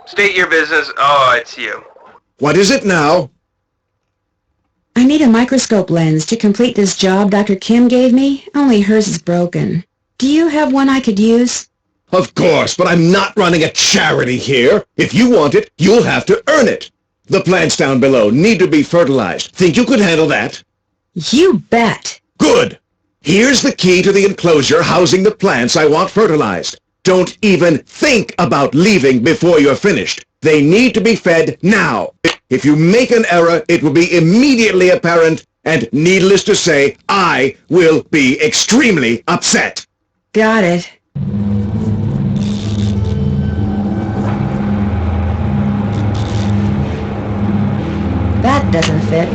State your business. Oh, it's you. What is it now? I need a microscope lens to complete this job Dr. Kim gave me, only hers is broken. Do you have one I could use? Of course, but I'm not running a charity here. If you want it, you'll have to earn it. The plants down below need to be fertilized. Think you could handle that? You bet. Good. Here's the key to the enclosure housing the plants I want fertilized. Don't even think about leaving before you're finished. They need to be fed now. If you make an error, it will be immediately apparent, and needless to say, I will be extremely upset. Got it. That doesn't fit.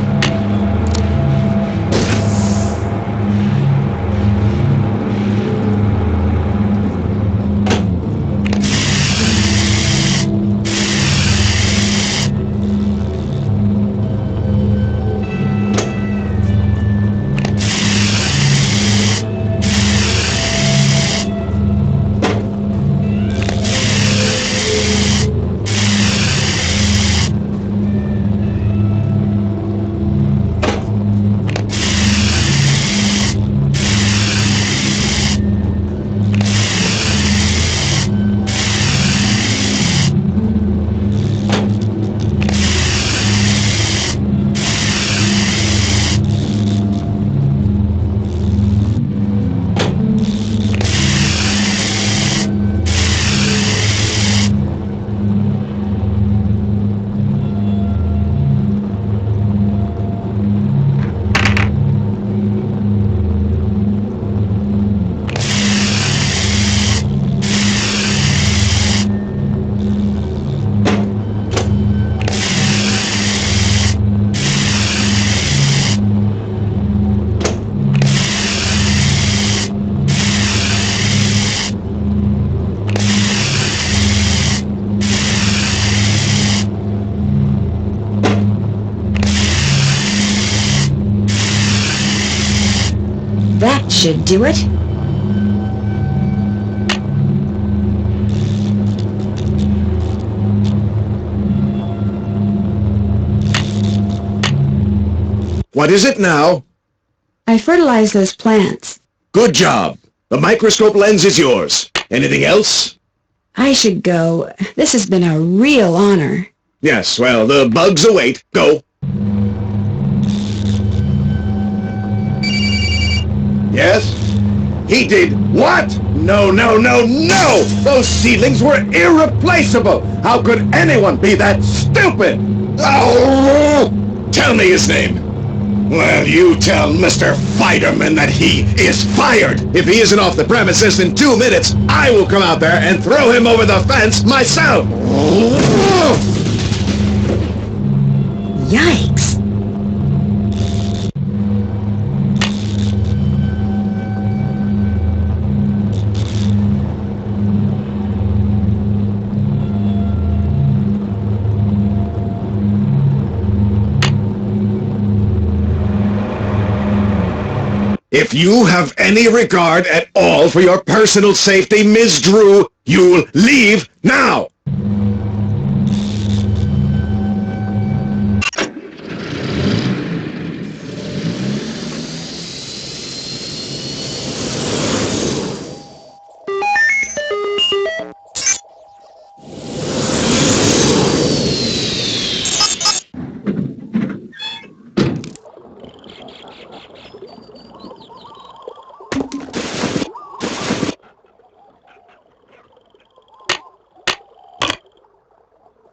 That should do it. What is it now? I fertilized those plants. Good job. The microscope lens is yours. Anything else? I should go. This has been a real honor. Yes, well, the bugs await. Go. Yes? He did what? No, no, no, no! Those seedlings were irreplaceable! How could anyone be that stupid? Oh! Tell me his name. Well, you tell Mr. Fighterman that he is fired. If he isn't off the premises in 2 minutes, I will come out there and throw him over the fence myself. Yikes. If you have any regard at all for your personal safety, Ms. Drew, you'll leave now!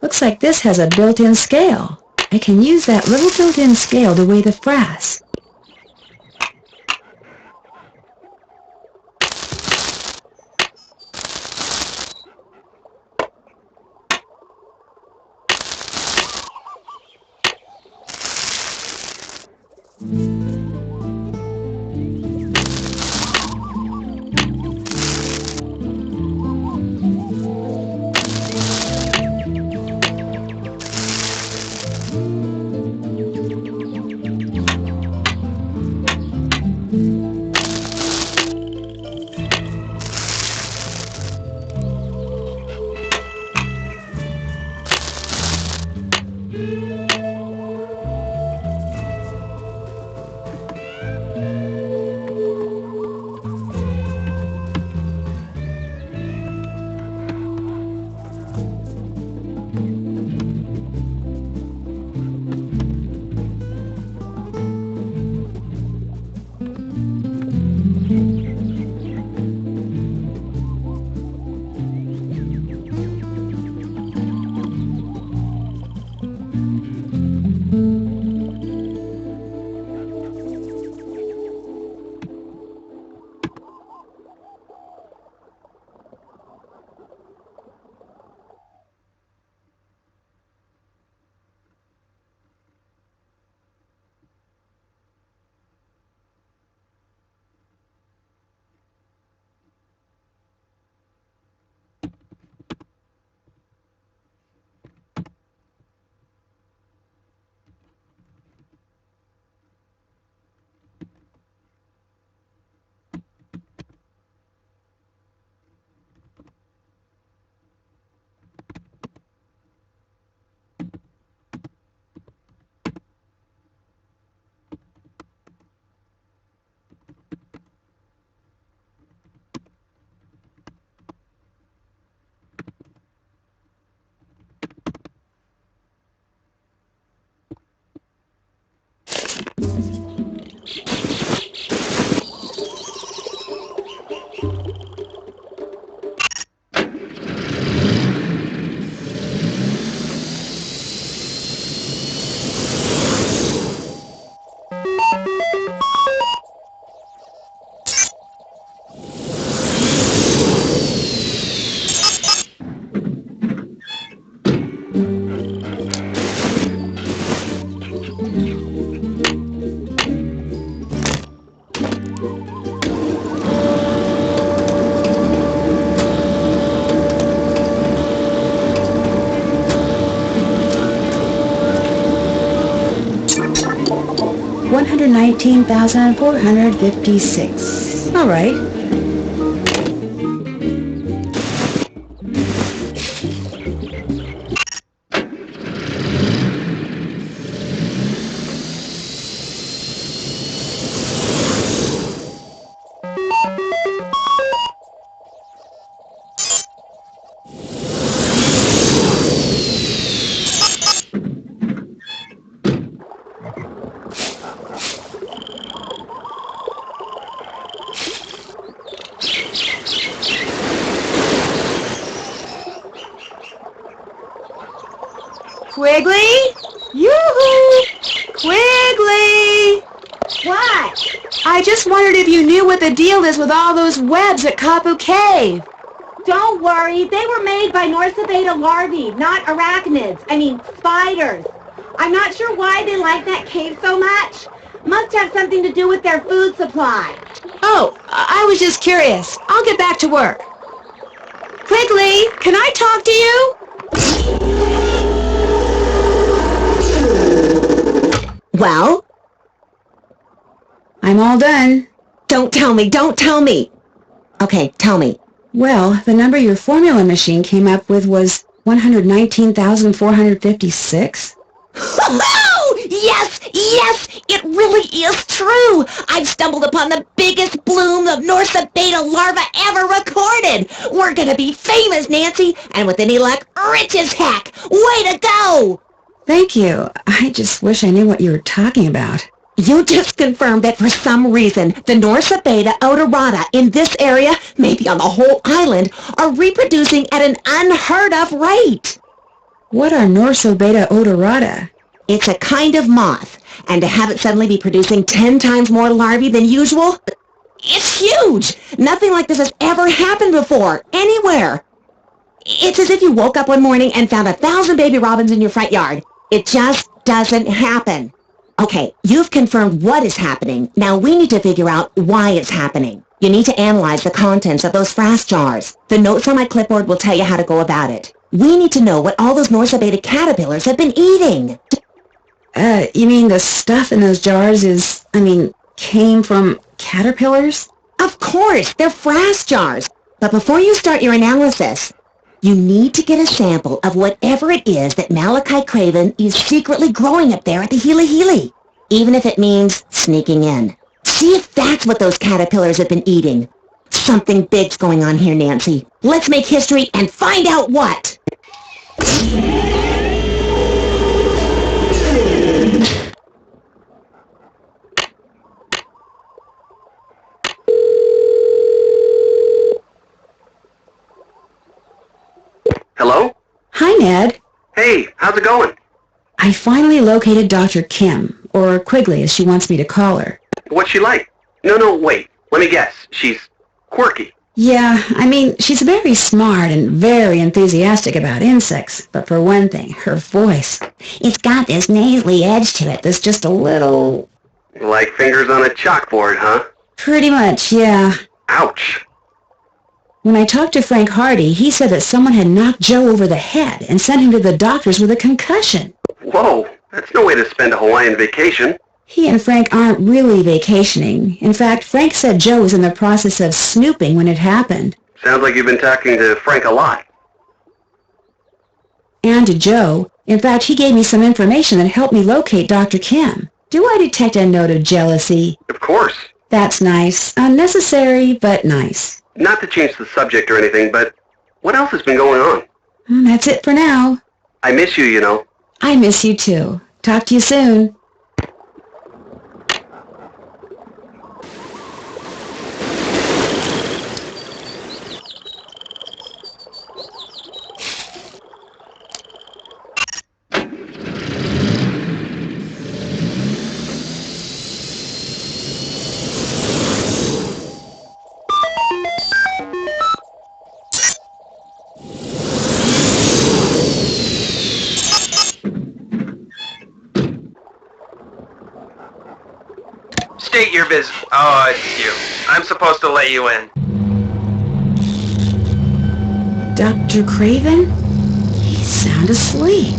Looks like this has a built-in scale. I can use that little built-in scale to weigh the frass. 119,456. All right. Quigley? Yoo-hoo! Quigley! What? I just wondered if you knew what the deal is with all those webs at Kapu Cave. Don't worry, they were made by Norsabeta larvae, not arachnids. I mean, spiders. I'm not sure why they like that cave so much. Must have something to do with their food supply. Oh, I was just curious. I'll get back to work. Quigley, can I talk to you? Well? I'm all done. Don't tell me. Okay, tell me. Well, the number your formula machine came up with was 119,456. Oh, yes, it really is true. I've stumbled upon the biggest bloom of Norsabeta larva ever recorded. We're gonna be famous, Nancy, and with any luck, rich as heck. Way to go! Thank you. I just wish I knew what you were talking about. You just confirmed that for some reason, the Norsabeta odorata in this area, maybe on the whole island, are reproducing at an unheard of rate. What are Norsabeta odorata? It's a kind of moth, and to have it suddenly be producing 10 times more larvae than usual, it's huge! Nothing like this has ever happened before, anywhere. It's as if you woke up one morning and found 1,000 baby robins in your front yard. It just doesn't happen. Okay, you've confirmed what is happening. Now we need to figure out why it's happening. You need to analyze the contents of those frass jars. The notes on my clipboard will tell you how to go about it. We need to know what all those Norsabeta caterpillars have been eating. You mean the stuff in those jars came from caterpillars? Of course, they're frass jars. But before you start your analysis, you need to get a sample of whatever it is that Malachi Craven is secretly growing up there at the Healy Healy, even if it means sneaking in. See if that's what those caterpillars have been eating. Something big's going on here, Nancy. Let's make history and find out what! Hello? Hi, Ned. Hey, how's it going? I finally located Dr. Kim, or Quigley as she wants me to call her. What's she like? No, wait. Let me guess. She's quirky. Yeah, she's very smart and very enthusiastic about insects, but for one thing, her voice. It's got this nasally edge to it that's just a little... Like fingers on a chalkboard, huh? Pretty much, yeah. Ouch. When I talked to Frank Hardy, he said that someone had knocked Joe over the head and sent him to the doctors with a concussion. Whoa, that's no way to spend a Hawaiian vacation. He and Frank aren't really vacationing. In fact, Frank said Joe was in the process of snooping when it happened. Sounds like you've been talking to Frank a lot. And to Joe. In fact, he gave me some information that helped me locate Dr. Kim. Do I detect a note of jealousy? Of course. That's nice. Unnecessary, but nice. Not to change the subject or anything, but what else has been going on? That's it for now. I miss you, you know. I miss you too. Talk to you soon. State your business. Oh, it's you. I'm supposed to let you in. Dr. Craven? He's sound asleep.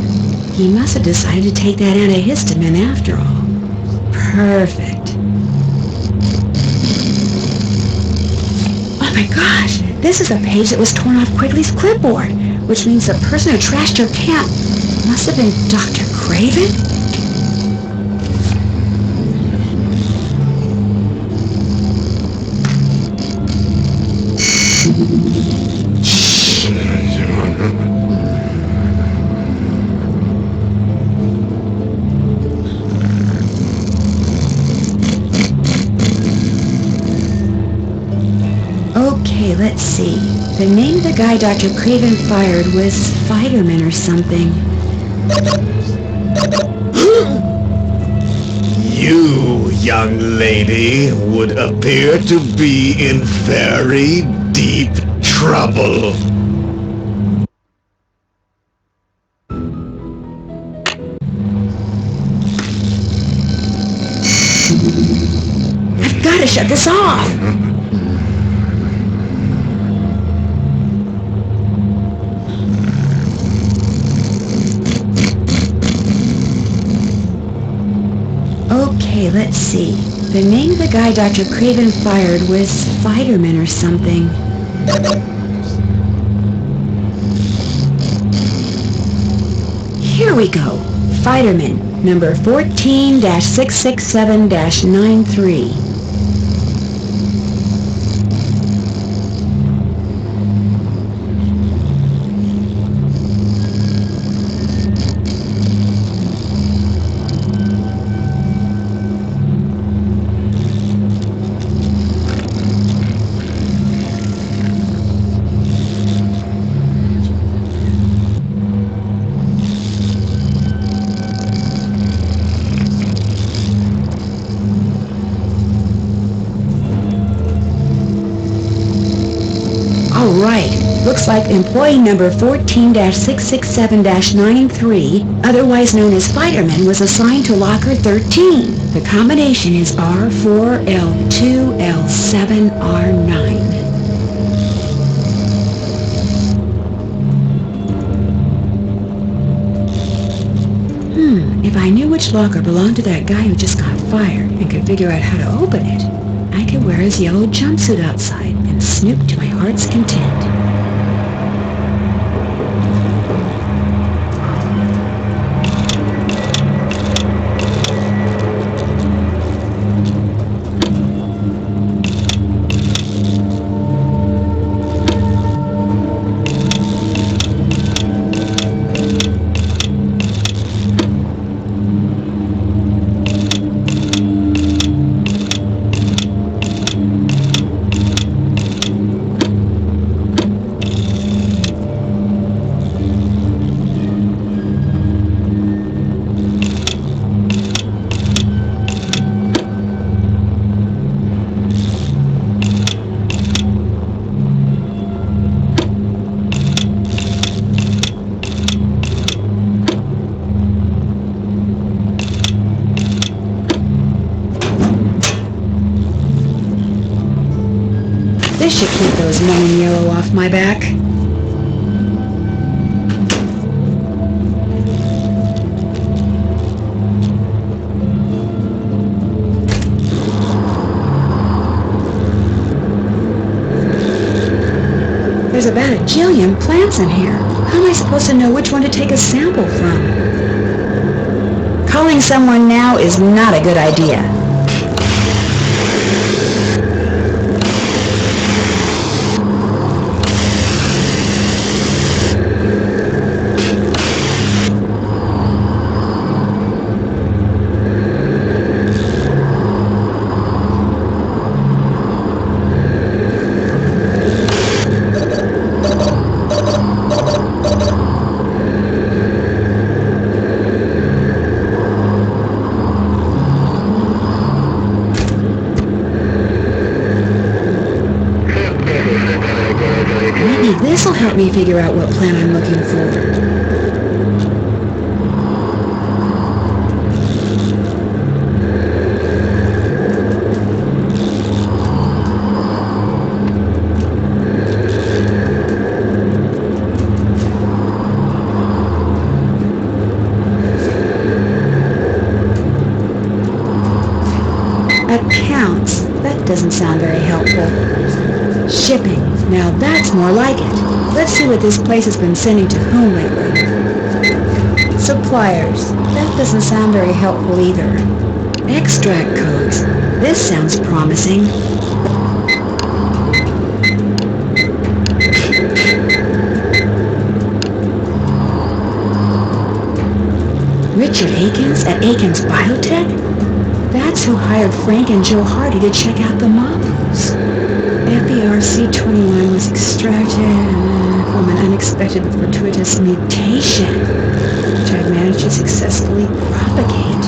He must have decided to take that antihistamine after all. Perfect. Oh my gosh, this is a page that was torn off Quigley's clipboard, which means the person who trashed your camp must have been Dr. Craven? Okay, let's see. The name of the guy Dr. Craven fired was Spider-Man or something. You, young lady, would appear to be in very deep trouble. I've got to shut this off! Okay, let's see. The name of the guy Dr. Craven fired was Spider-Man or something. Here we go. Fiderman, number 14-667-93. All right. Looks like employee number 14-667-93, otherwise known as Spider-Man, was assigned to locker 13. The combination is R4L2L7R9. If I knew which locker belonged to that guy who just got fired and could figure out how to open it, I could wear his yellow jumpsuit outside and snoop to my heart's content. This should keep those men in yellow off my back. There's about a jillion plants in here. How am I supposed to know which one to take a sample from? Calling someone now is not a good idea. Maybe this'll help me figure out what plant I'm looking for. Doesn't sound very helpful. Shipping. Now that's more like it. Let's see what this place has been sending to whom lately. Suppliers. That doesn't sound very helpful either. Extract codes. This sounds promising. Richard Akins at Akins Biotech? That's who hired Frank and Joe Hardy to check out the molecules. FERC-21 was extracted from an unexpected but fortuitous mutation, which I've managed to successfully propagate.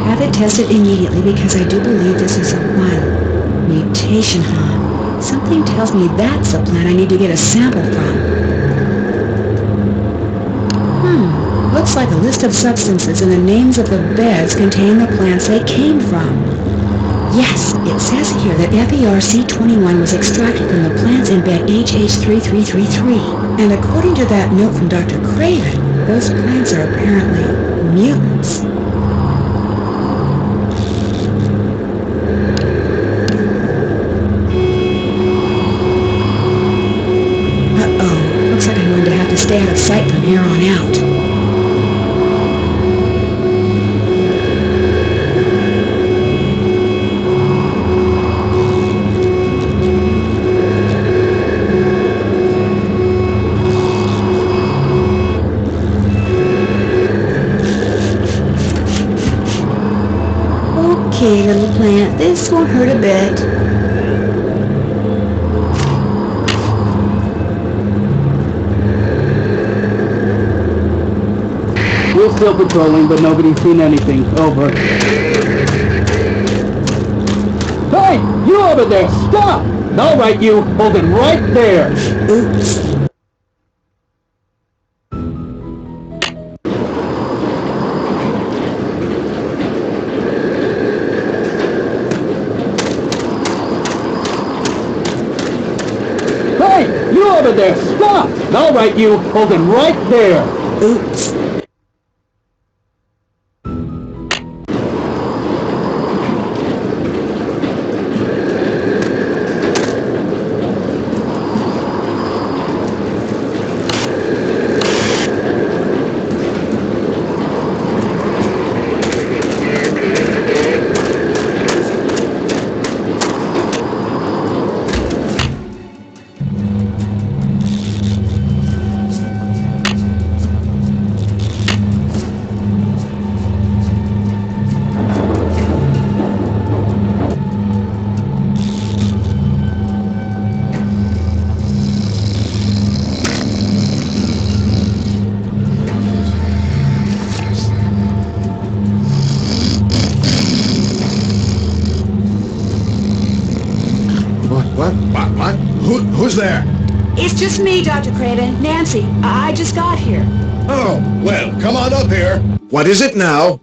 Have it tested immediately because I do believe this is a one. Mutation, huh? Something tells me that's the plant I need to get a sample from. Looks like a list of substances and the names of the beds containing the plants they came from. Yes, it says here that FERC-21 was extracted from the plants in bed HH3333. And according to that note from Dr. Craven, those plants are apparently mutants. Uh-oh, looks like I'm going to have to stay out of sight from here on out. Okay, little plant, this won't hurt a bit. We're still patrolling, but nobody's seen anything. Over. Hey! You over there! Stop! All right, you. Hold it right there. Oops. Hey! You over there! Stop! All right, you. Hold it right there. Oops. What? Who's there? It's just me, Dr. Craven. Nancy. I just got here. Oh, well, come on up here. What is it now?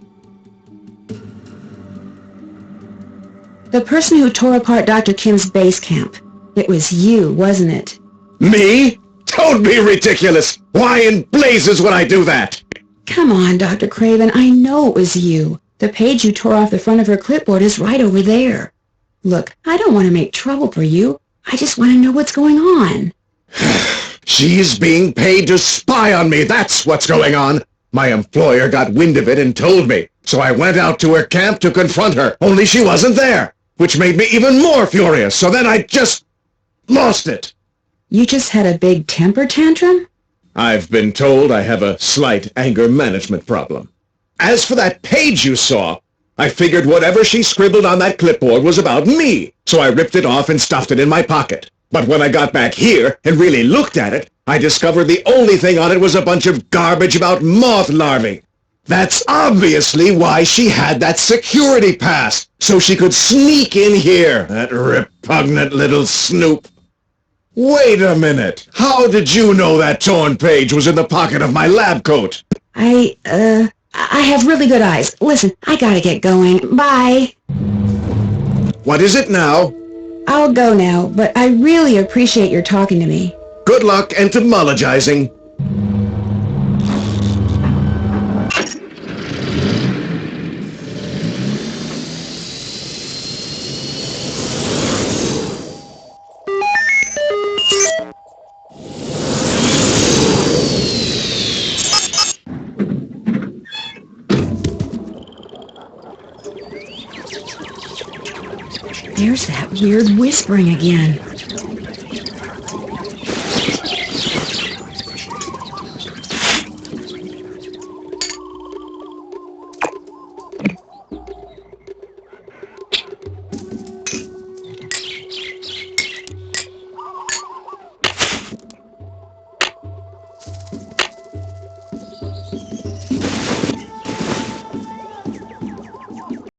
The person who tore apart Dr. Kim's base camp. It was you, wasn't it? Me? Don't be ridiculous! Why in blazes would I do that? Come on, Dr. Craven. I know it was you. The page you tore off the front of her clipboard is right over there. Look, I don't want to make trouble for you. I just want to know what's going on. She's being paid to spy on me, that's what's going on. My employer got wind of it and told me, so I went out to her camp to confront her, only she wasn't there, which made me even more furious, so then I just lost it. You just had a big temper tantrum? I've been told I have a slight anger management problem. As for that page you saw, I figured whatever she scribbled on that clipboard was about me, so I ripped it off and stuffed it in my pocket. But when I got back here and really looked at it, I discovered the only thing on it was a bunch of garbage about moth larvae. That's obviously why she had that security pass, so she could sneak in here, that repugnant little snoop. Wait a minute. How did you know that torn page was in the pocket of my lab coat? I have really good eyes. Listen, I gotta get going. Bye. What is it now? I'll go now, but I really appreciate your talking to me. Good luck entomologizing. There's that weird whispering again.